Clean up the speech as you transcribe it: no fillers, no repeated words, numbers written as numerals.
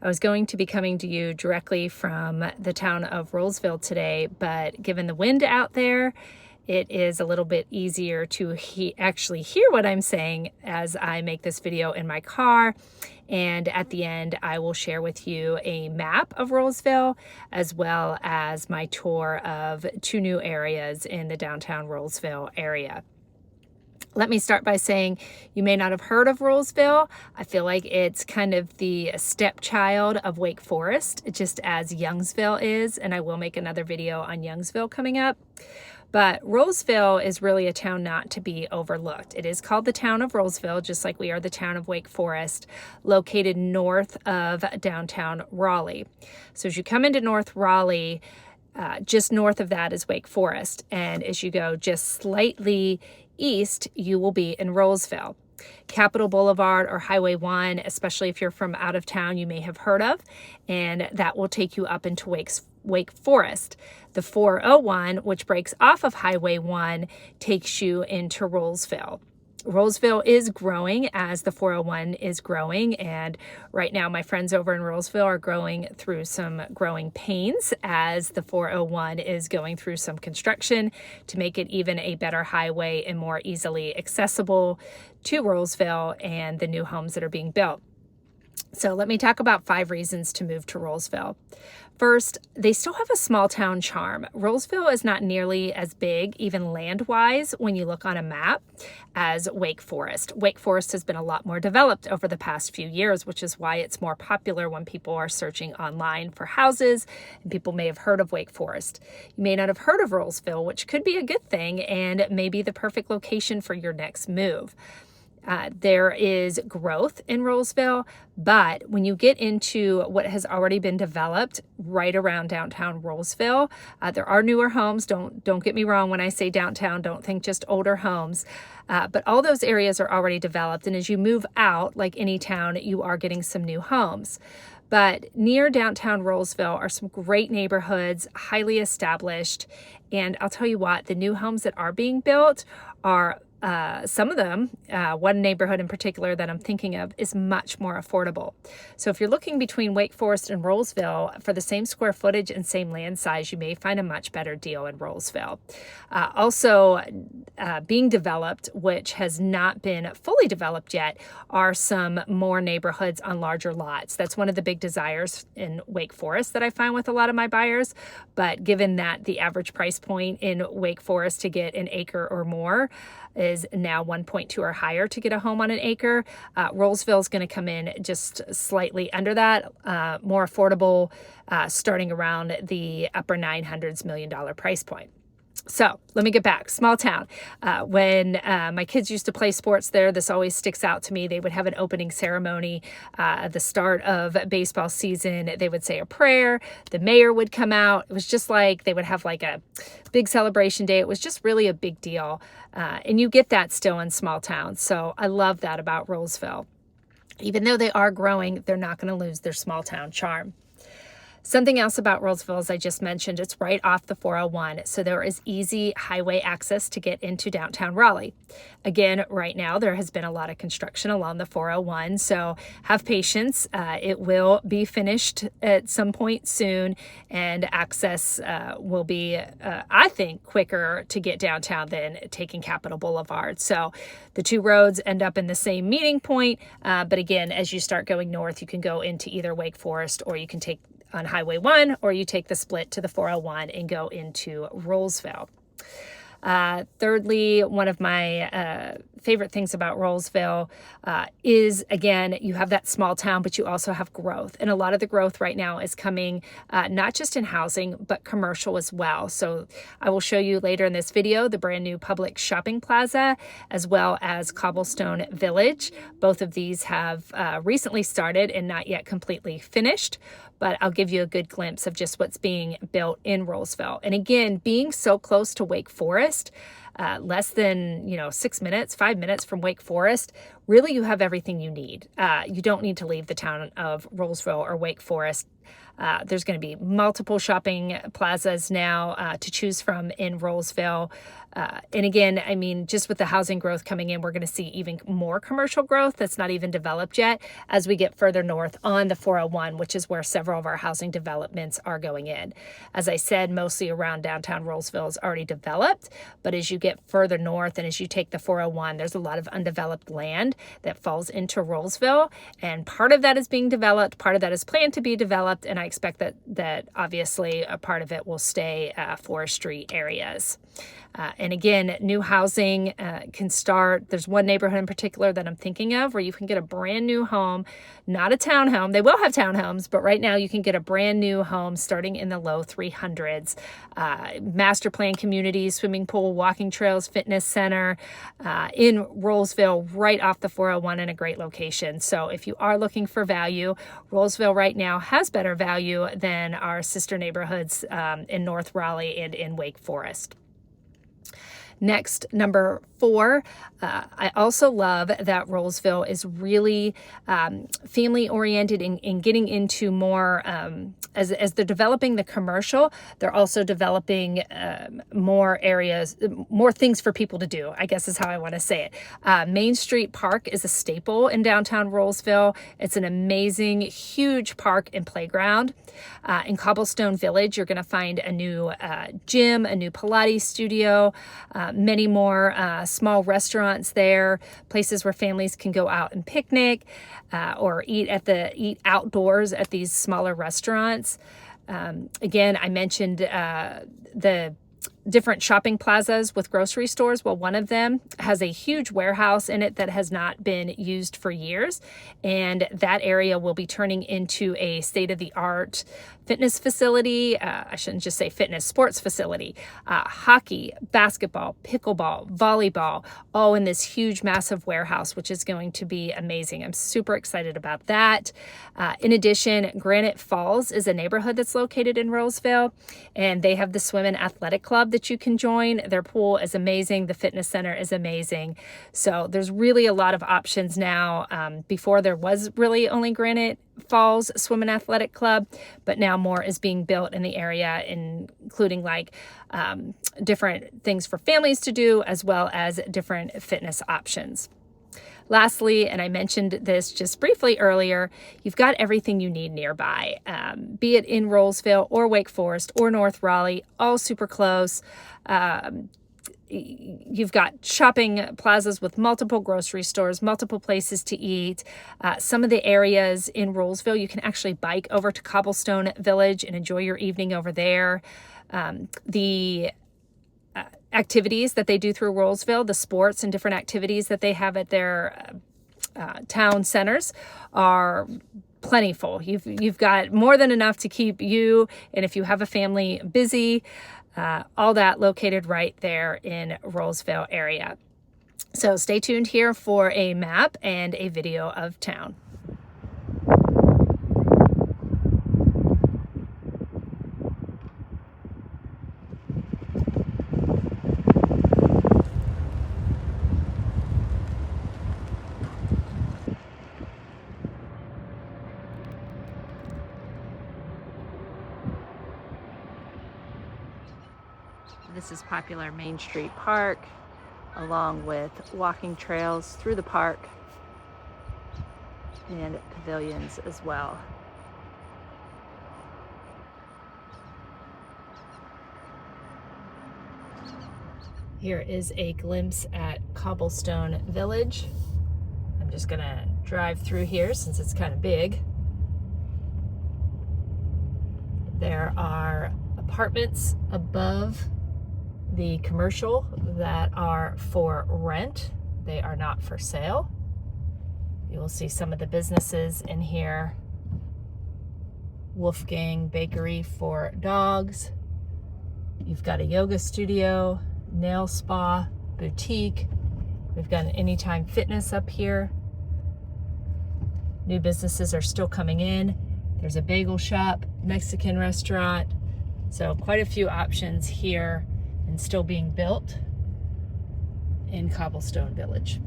I was going to be coming to you directly from the town of Roseville today, but given the wind out there, it is a little bit easier to actually hear what I'm saying as I make this video in my car. And at the end, I will share with you a map of Roseville, as well as my tour of 2 new areas in the downtown Roseville area. Let me start by saying you may not have heard of Roseville. I feel like it's kind of the stepchild of Wake Forest, just as Youngsville is, and I will make another video on Youngsville coming up. But Roseville is really a town not to be overlooked. It is called the town of Roseville, just like we are the town of Wake Forest, located north of downtown Raleigh. So as you come into North Raleigh, just north of that is Wake Forest. And as you go just slightly east, you will be in Roseville. Capitol Boulevard or Highway 1, especially if you're from out of town, you may have heard of, and that will take you up into Wake Forest. The 401, which breaks off of Highway 1, takes you into Roseville. Roseville is growing as the 401 is growing, and right now my friends over in Roseville are going through some growing pains as the 401 is going through some construction to make it even a better highway and more easily accessible to Roseville and the new homes that are being built. So let me talk about 5 reasons to move to Roseville. First, they still have a small town charm. Roseville is not nearly as big, even land-wise, when you look on a map, as Wake Forest. Wake Forest has been a lot more developed over the past few years, which is why it's more popular when people are searching online for houses, and people may have heard of Wake Forest. You may not have heard of Roseville, which could be a good thing and may be the perfect location for your next move. There is growth in Roseville, but when you get into what has already been developed right around downtown Roseville, there are newer homes. Don't get me wrong when I say downtown. Don't think just older homes. But all those areas are already developed, and as you move out, like any town, you are getting some new homes. But near downtown Roseville are some great neighborhoods, highly established, and I'll tell you what, the new homes that are being built are some of them, one neighborhood in particular that I'm thinking of, is much more affordable. So if you're looking between Wake Forest and Roseville for the same square footage and same land size, you may find a much better deal in Roseville. Also, being developed, which has not been fully developed yet, are some more neighborhoods on larger lots. That's one of the big desires in Wake Forest that I find with a lot of my buyers. But given that the average price point in Wake Forest to get an acre or more is now 1.2 or higher to get a home on an acre, Roseville is going to come in just slightly under that, more affordable, starting around the upper 900s million dollar price point. So let me get back. Small town. When my kids used to play sports there, this always sticks out to me. They would have an opening ceremony at the start of baseball season. They would say a prayer. The mayor would come out. It was just like they would have like a big celebration day. It was just really a big deal. And you get that still in small towns. So I love that about Roseville. Even though they are growing, they're not going to lose their small town charm. Something else about Roseville, as I just mentioned, it's right off the 401, so there is easy highway access to get into downtown Raleigh. Again, right now, there has been a lot of construction along the 401, so have patience. It will be finished at some point soon, and access will be, I think, quicker to get downtown than taking Capitol Boulevard. So the 2 roads end up in the same meeting point, but again, as you start going north, you can go into either Wake Forest, or you can take on Highway 1, or you take the split to the 401 and go into Roseville. Thirdly, one of my favorite things about Roseville is, again, you have that small town, but you also have growth. And a lot of the growth right now is coming not just in housing, but commercial as well. So I will show you later in this video the brand new public shopping plaza, as well as Cobblestone Village. Both of these have recently started and not yet completely finished, but I'll give you a good glimpse of just what's being built in Roseville. And again, being so close to Wake Forest, less than 6 minutes, 5 minutes from Wake Forest, really you have everything you need. You don't need to leave the town of Roseville or Wake Forest. There's going to be multiple shopping plazas now to choose from in Roseville. And again, I mean, just with the housing growth coming in, we're going to see even more commercial growth that's not even developed yet as we get further north on the 401, which is where several of our housing developments are going in. As I said, mostly around downtown Roseville is already developed, but as you get further north and as you take the 401, there's a lot of undeveloped land that falls into Roseville, and part of that is being developed, part of that is planned to be developed, and I expect that obviously a part of it will stay forestry areas. And again, new housing can start. There's one neighborhood in particular that I'm thinking of where you can get a brand new home, not a townhome. They will have townhomes, but right now you can get a brand new home starting in the low 300s. Master plan community, swimming pool, walking trails, fitness center in Roseville, right off the 401 in a great location. So if you are looking for value, Roseville right now has better value than our sister neighborhoods in North Raleigh and in Wake Forest. Next, number 4, I also love that Roseville is really family-oriented in getting into more, as they're developing the commercial, they're also developing more areas, more things for people to do, I guess is how I want to say it. Main Street Park is a staple in downtown Roseville. It's an amazing, huge park and playground. In Cobblestone Village, you're going to find a new gym, a new Pilates studio, many more small restaurants there, places where families can go out and picnic or eat outdoors at these smaller restaurants. Again, I mentioned the different shopping plazas with grocery stores. Well, one of them has a huge warehouse in it that has not been used for years, and that area will be turning into a state-of-the-art fitness facility. I shouldn't just say fitness, sports facility, hockey, basketball, pickleball, volleyball, all in this huge, massive warehouse, which is going to be amazing. I'm super excited about that. In addition, Granite Falls is a neighborhood that's located in Roseville, and they have the swim and athletic club that you can join. Their pool is amazing. The fitness center is amazing. So there's really a lot of options now. Before there was really only Granite Falls Swim and Athletic Club, but now more is being built in the area, including like different things for families to do, as well as different fitness options. Lastly, and I mentioned this just briefly earlier, you've got everything you need nearby, be it in Roseville or Wake Forest or North Raleigh, all super close. You've got shopping plazas with multiple grocery stores, multiple places to eat. Some of the areas in Roseville, you can actually bike over to Cobblestone Village and enjoy your evening over there. The activities that they do through Roseville, the sports and different activities that they have at their town centers are plentiful. You've got more than enough to keep you, and if you have a family, busy. All that located right there in Roseville area. So stay tuned here for a map and a video of town. This is popular Main Street Park, along with walking trails through the park and pavilions as well. Here is a glimpse at Cobblestone Village. I'm just gonna drive through here since it's kind of big. There are apartments above the commercial that are for rent. They are not for sale. You will see some of the businesses in here. Wolfgang Bakery for dogs. You've got a yoga studio, nail spa, boutique. We've got an Anytime Fitness up here. New businesses are still coming in. There's a bagel shop, Mexican restaurant. So quite a few options here and still being built in Cobblestone Village.